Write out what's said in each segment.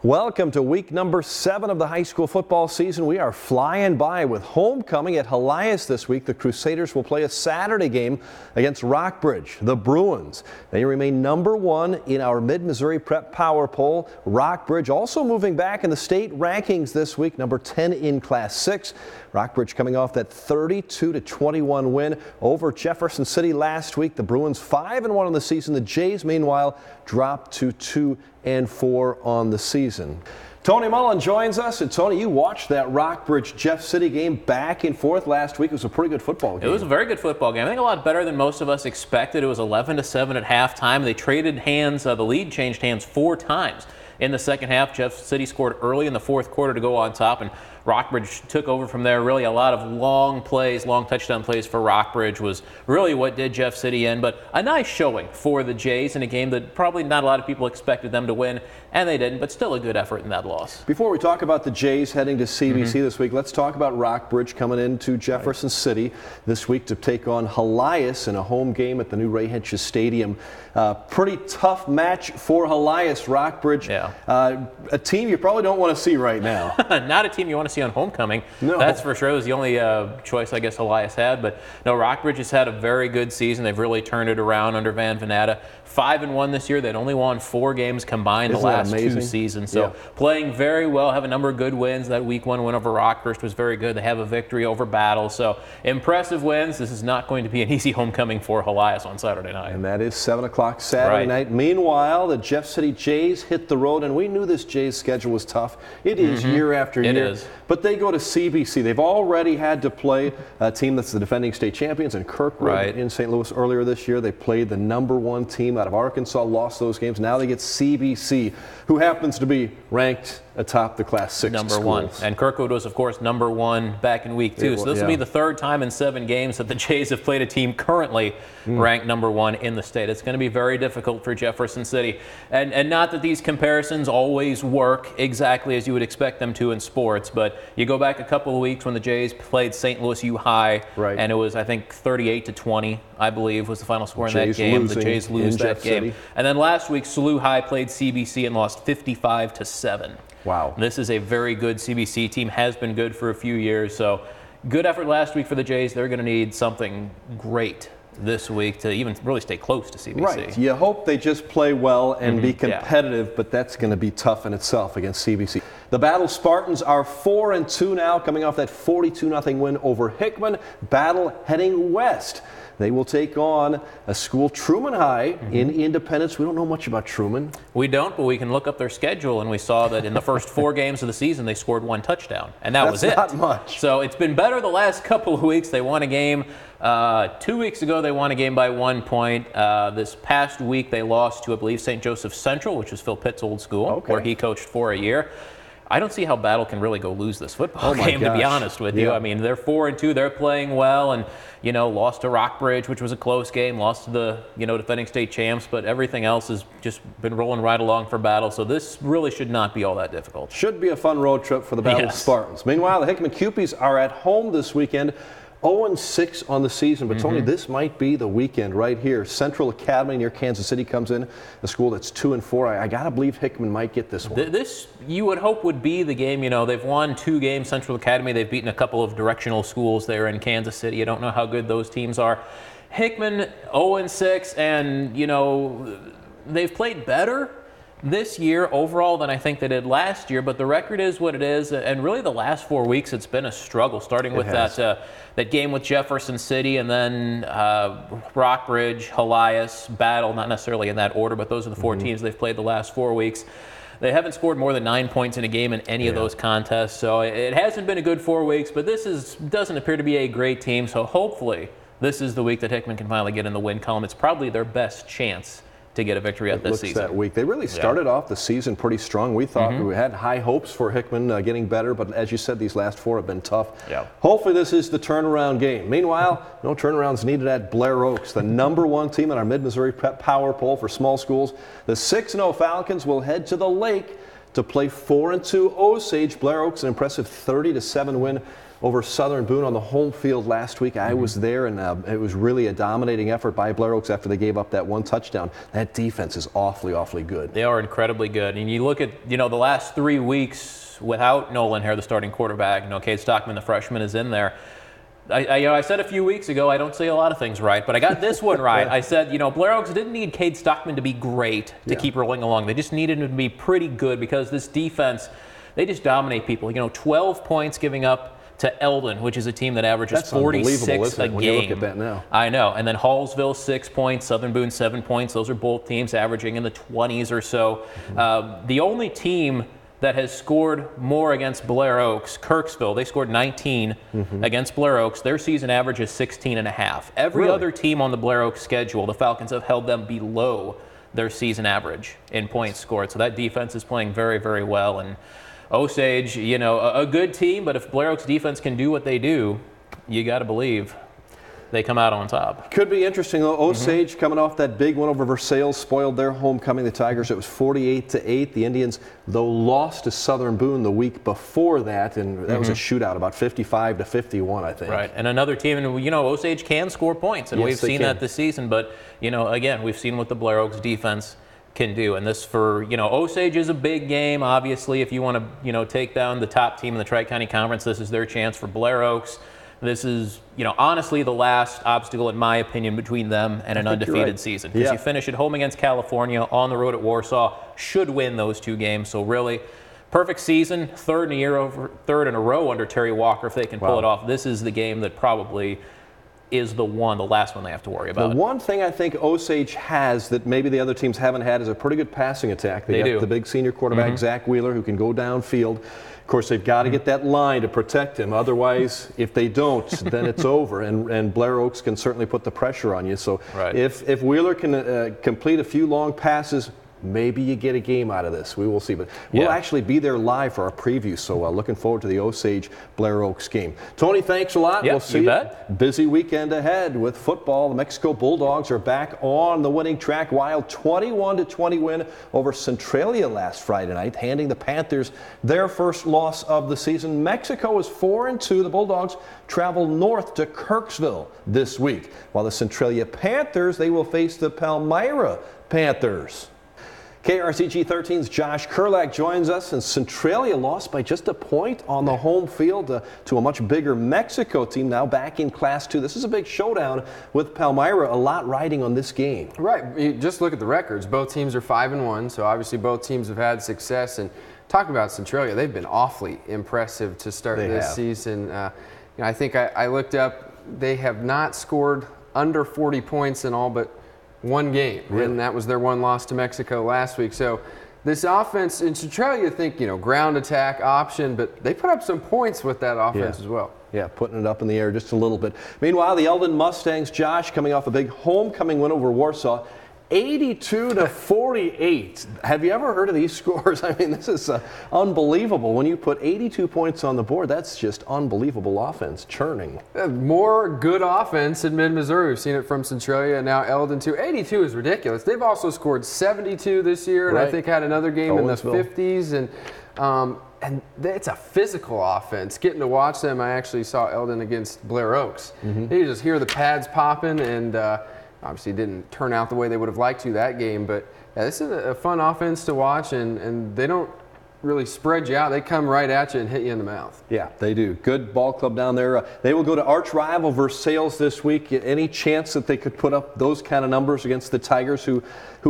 Welcome to week number 7 of the high school football season. We are flying by with homecoming at Hylian this week. The Crusaders will play a Saturday game against Rockbridge, the Bruins. They remain number 1 in our Mid-Missouri Prep Power Poll. Rockbridge also moving back in the state rankings this week, number 10 in Class 6. Rockbridge coming off that 32-21 win over Jefferson City last week. The Bruins 5-1 on the season. The Jays, meanwhile, dropped to 2-4 on the season. Tony Mullen joins us. And Tony, you watched that Rockbridge Jeff City game back and forth last week. It was a pretty good football game. It was a very good football game. I think a lot better than most of us expected. It was 11-7 at halftime. They traded hands. The lead changed hands 4 times. In the second half, Jeff City scored early in the fourth quarter to go on top, and Rockbridge took over from there. Really a lot of long plays, long touchdown plays for Rockbridge was really what did Jeff City in. But a nice showing for the Jays in a game that probably not a lot of people expected them to win, and they didn't, but still a good effort in that loss. Before we talk about the Jays heading to CBC this week, let's talk about Rockbridge coming into Jefferson City this week to take on Hylian in a home game at the new Ray Hedges Stadium. Pretty tough match for Hylian. Rockbridge, a team you probably don't want to see right now. Not a team you want to see on homecoming. No. That's for sure. It was the only choice I guess Hylian had. But no, Rockbridge has had a very good season. They've really turned it around under Van Venata. 5-1 this year. They'd only won 4 games combined the last 2 seasons. So playing very well, have a number of good wins. That week 1 win over Rockbridge was very good. They have a victory over Battle. So impressive wins. This is not going to be an easy homecoming for Hylian on Saturday night. And that is 7 o'clock Saturday night. Meanwhile, the Jeff City Jays hit the road, and we knew this Jays schedule was tough. It is year after year. It is. But they go to CBC. They've already had to play a team that's the defending state champions in Kirkwood in St. Louis earlier this year. They played the number 1 team out of Arkansas, lost those games. Now they get CBC, who happens to be ranked atop the Class 6 number schools. 1. And Kirkwood was, of course, number 1 back in week 2. So this will be the 3rd time in 7 games that the Jays have played a team currently ranked number 1 in the state. It's going to be very difficult for Jefferson City. And not that these comparisons always work exactly as you would expect them to in sports, but you go back a couple of weeks when the Jays played St. Louis U High, and it was, I think, 38-20, I believe, was the final score in that game. The Jays lose that game. And then last week, SLU High played CBC and lost 55-7. Wow. This is a very good CBC team, has been good for a few years. So good effort last week for the Jays. They're going to need something great this week to even really stay close to CBC. Right. You hope they just play well and be competitive, but that's going to be tough in itself against CBC. The Battle Spartans are 4-2 now, coming off that 42-0 win over Hickman. Battle heading west. They will take on a school, Truman High, in Independence. We don't know much about Truman. We don't, but we can look up their schedule, and we saw that in the first 4 games of the season, they scored 1 touchdown, and that was it. That's not much. So it's been better the last couple of weeks. They won a game. 2 weeks ago, they won a game by 1 point. This past week, they lost to, I believe, St. Joseph Central, which is Phil Pitt's old school, where he coached for a year. I don't see how Battle can really go lose this football game, to be honest with you. I mean, they're 4-2. They're playing well, and lost to Rockbridge, which was a close game. Lost to the defending state champs, but everything else has just been rolling right along for Battle. So this really should not be all that difficult. Should be a fun road trip for the Battle Spartans. Meanwhile, the Hickman Cupies are at home this weekend. 0-6 on the season, but Tony, this might be the weekend right here. Central Academy near Kansas City comes in, a school that's 2-4. I gotta believe Hickman might get this one. This you would hope would be the game. They've won 2 games. Central Academy, they've beaten a couple of directional schools there in Kansas City. I don't know how good those teams are. Hickman 0-6, and they've played better this year overall than I think they did last year, but the record is what it is, and really the last 4 weeks it's been a struggle, starting with that game with Jefferson City, and then Rockbridge, Hylian, Battle, not necessarily in that order, but those are the 4 teams they've played the last 4 weeks. They haven't scored more than 9 points in a game in any of those contests, so it hasn't been a good 4 weeks, but this doesn't appear to be a great team, so hopefully this is the week that Hickman can finally get in the win column. It's probably their best chance to get a victory at this season. That week. They really started off the season pretty strong. We thought we had high hopes for Hickman getting better, but as you said, these last 4 have been tough. Hopefully this is the turnaround game. Meanwhile, no turnarounds needed at Blair Oaks, the number 1 team in our Mid-Missouri Prep Power Poll for small schools. The 6-0 Falcons will head to the lake to play 4-2 Osage. Blair Oaks, an impressive 30-7 win over Southern Boone on the home field last week. I was there, and it was really a dominating effort by Blair Oaks after they gave up that one touchdown. That defense is awfully, awfully good. They are incredibly good. And you look at, the last 3 weeks without Nolan Hare, the starting quarterback. Cade Stockman, the freshman, is in there. I said a few weeks ago, I don't say a lot of things right, but I got this one right. I said, Blair Oaks didn't need Cade Stockman to be great to keep rolling along. They just needed him to be pretty good because this defense, they just dominate people. 12 points giving up to Elven, which is a team that averages 46 a game. When you look at that now. I know. And then Hallsville, 6 points. Southern Boone, 7 points. Those are both teams averaging in the 20s or so. The only team that has scored more against Blair Oaks, Kirksville, they scored 19 against Blair Oaks. Their season average is 16.5. Every other team on the Blair Oaks schedule, the Falcons have held them below their season average in points scored. So that defense is playing very, very well. And Osage, a good team, but if Blair Oaks defense can do what they do, you got to believe they come out on top. Could be interesting, though. Osage coming off that big win over Versailles, spoiled their homecoming. The Tigers, it was 48-8. The Indians, though, lost to Southern Boone the week before that, and that was a shootout, about 55-51, I think. Right, and another team, and Osage can score points, and we've seen that this season, but, again, we've seen what the Blair Oaks defense can do. And this for, Osage is a big game, obviously. If you want to, take down the top team in the Tri-County Conference, this is their chance. For Blair Oaks, this is, honestly the last obstacle, in my opinion, between them and an undefeated season. Because you finish at home against California, on the road at Warsaw, should win those 2 games. So really, perfect season, third in a row under Terry Walker if they can pull it off. This is the game that probably is the last one they have to worry about. The one thing I think Osage has that maybe the other teams haven't had is a pretty good passing attack. They got the big senior quarterback, Zach Wheeler, who can go downfield. Of course, they've got to get that line to protect him. Otherwise, if they don't, then it's over. And Blair Oaks can certainly put the pressure on you. So if Wheeler can complete a few long passes, maybe you get a game out of this. We will see. But we'll actually be there live for our preview, so looking forward to the Osage-Blair Oaks game. Tony, thanks a lot. Yep, we'll see you. Busy weekend ahead with football. The Mexico Bulldogs are back on the winning track. Wild 21-20 win over Centralia last Friday night, handing the Panthers their first loss of the season. Mexico is 4-2. The Bulldogs travel north to Kirksville this week, while the Centralia Panthers, they will face the Palmyra Panthers. KRCG 13's Josh Kurlak joins us, and Centralia lost by just a point on the home field to a much bigger Mexico team, now back in Class 2. This is a big showdown with Palmyra, a lot riding on this game. Right. You just look at the records. Both teams are 5-1, so obviously both teams have had success. And talking about Centralia, they've been awfully impressive to start this season. I think I looked up, they have not scored under 40 points in all but one game, and that was their one loss to Mexico last week. So this offense in Centralia, you think, ground attack option, but they put up some points with that offense as well. Yeah, putting it up in the air just a little bit. Meanwhile, the Elven Mustangs, Josh, coming off a big homecoming win over Warsaw, 82-48. Have you ever heard of these scores? I mean, this is unbelievable. When you put 82 points on the board, that's just unbelievable offense, churning. More good offense in mid-Missouri. We've seen it from Centralia and now Elden too. 82 is ridiculous. They've also scored 72 this year, and I think had another game in the 50s. And it's a physical offense. Getting to watch them, I actually saw Elden against Blair Oaks. You just hear the pads popping, and obviously didn't turn out the way they would have liked to that game, but this is a fun offense to watch, and they don't really spread you out. They come right at you and hit you in the mouth. Yeah, they do. Good ball club down there. They will go to arch rival Versailles this week. Any chance that they could put up those kind of numbers against the Tigers, who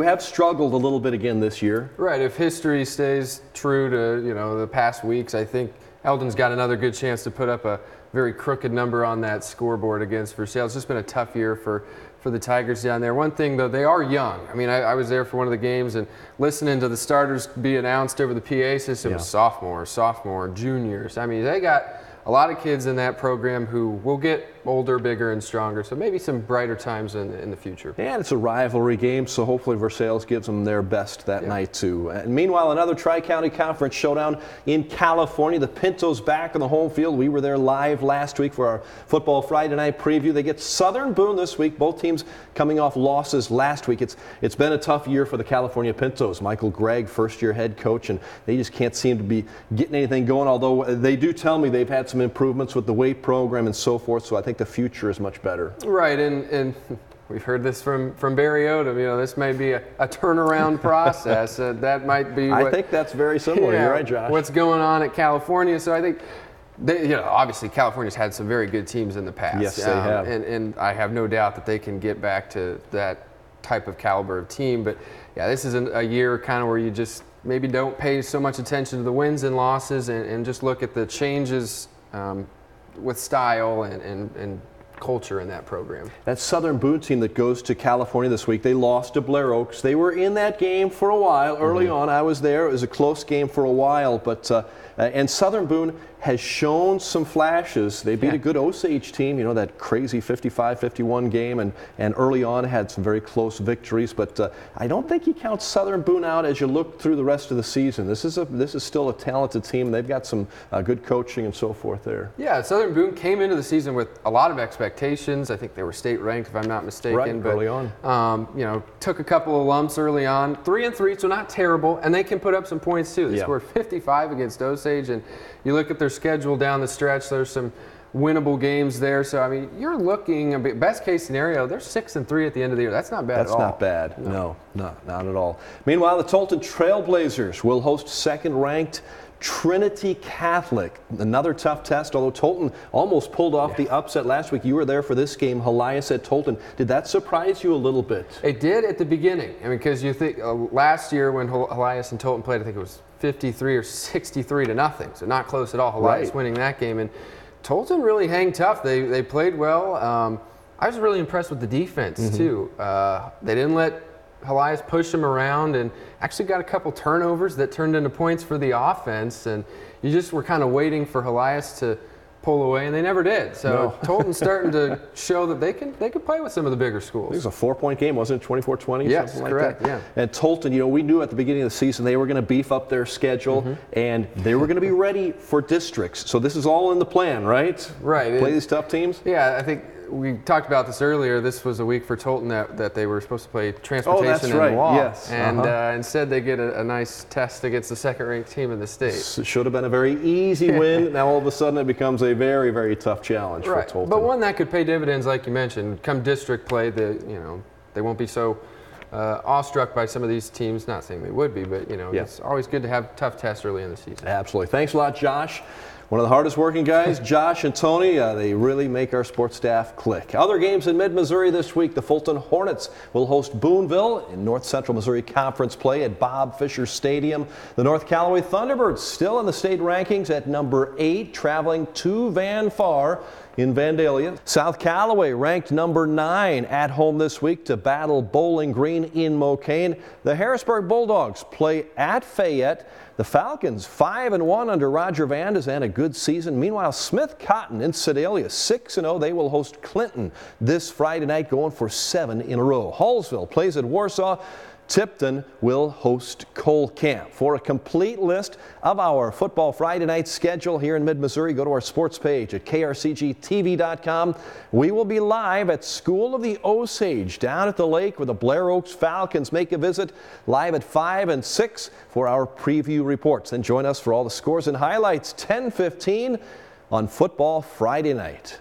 have struggled a little bit again this year? Right. If history stays true to the past weeks, I think Eldon's got another good chance to put up a very crooked number on that scoreboard against Versailles. It's just been a tough year for the Tigers down there. One thing, though, they are young. I mean, I was there for one of the games and listening to the starters be announced over the PA system. Sophomore, juniors. I mean, they got a lot of kids in that program who will get older, bigger, and stronger. So maybe some brighter times in the future. And it's a rivalry game, so hopefully Versailles gives them their best that night too. And meanwhile, another Tri-County Conference showdown in California. The Pintos back on the home field. We were there live last week for our Football Friday night preview. They get Southern Boone this week. Both teams coming off losses last week. It's been a tough year for the California Pintos. Michael Gregg, first-year head coach, and they just can't seem to be getting anything going, although they do tell me they've had some improvements with the weight program and so forth, so I think the future is much better. Right, and we've heard this from Barry Odom. You know, this may be a turnaround process. That might be I think that's very similar. You're right, Josh. What's going on at California. So I think, obviously California's had some very good teams in the past. Yes, they have. And I have no doubt that they can get back to that type of caliber of team. But, yeah, this is a year kind of where you just maybe don't pay so much attention to the wins and losses and just look at the changes with style and culture in that program. That Southern Boone team that goes to California this week, they lost to Blair Oaks. They were in that game for a while early on. I was there. It was a close game for a while, but and Southern Boone has shown some flashes. They beat a good Osage team, you know, that crazy 55-51 game, and early on had some very close victories, but I don't think you count Southern Boone out as you look through the rest of the season. This is still a talented team. They've got some good coaching and so forth there. Yeah, Southern Boone came into the season with a lot of expectations. I think they were state ranked, if I'm not mistaken. Right, but, early on. You know, took a couple of lumps early on. 3-3, so not terrible, and they can put up some points too. They scored 55 against Osage, and you look at their schedule down the stretch, there's some winnable games there. So, I mean, you're looking, best case scenario, they're 6-3 at the end of the year. That's not bad at all. That's not bad. No, not at all. Meanwhile, the Tolton Trailblazers will host second-ranked Trinity Catholic. Another tough test, although Tolton almost pulled off the upset last week. You were there for this game, Hylian at Tolton. Did that surprise you a little bit? It did at the beginning. I mean, because you think last year when Hylian and Tolton played, I think it was 53 or 63-0, so not close at all. Hylian winning that game, and Tolton really hang tough. They played well. I was really impressed with the defense too. They didn't let Hylian pushed him around and actually got a couple turnovers that turned into points for the offense, and you just were kind of waiting for Hylian to pull away, and they never did. So Tolton's starting to show that they can play with some of the bigger schools. It was a 4-point game, wasn't it? 24-20? Yes, something correct. Like that. Yeah. And Tolton, you know, we knew at the beginning of the season they were going to beef up their schedule, and they were going to be ready for districts. So this is all in the plan, right? Right. Play these tough teams? Yeah, I think we talked about this earlier. This was a week for Tolton that they were supposed to play transportation and law. Yes. And instead they get a nice test against the second-ranked team in the state. It should have been a very easy win. Now all of a sudden it becomes a very, very tough challenge for Tolton. But one that could pay dividends, like you mentioned. Come district play, they won't be so awestruck by some of these teams. Not saying they would be, but it's always good to have tough tests early in the season. Absolutely. Thanks a lot, Josh. One of the hardest working guys, Josh and Tony, they really make our sports staff click. Other games in mid-Missouri this week, the Fulton Hornets will host Booneville in North Central Missouri Conference play at Bob Fisher Stadium. The North Callaway Thunderbirds still in the state rankings at number 8, traveling to Van Far in Vandalia. South Callaway ranked number 9 at home this week to battle Bowling Green in Mocaine. The Harrisburg Bulldogs play at Fayette. The Falcons 5-1 under Roger Vandas and a good season. Meanwhile, Smith Cotton in Sedalia 6-0. They will host Clinton this Friday night, going for 7 in a row. Hallsville plays at Warsaw. Tipton will host Cole Camp. For a complete list of our Football Friday night schedule here in mid-Missouri, go to our sports page at krcgtv.com. We will be live at School of the Osage down at the lake where the Blair Oaks Falcons make a visit, live at 5 and 6 for our preview reports. Then join us for all the scores and highlights 10:15 on Football Friday night.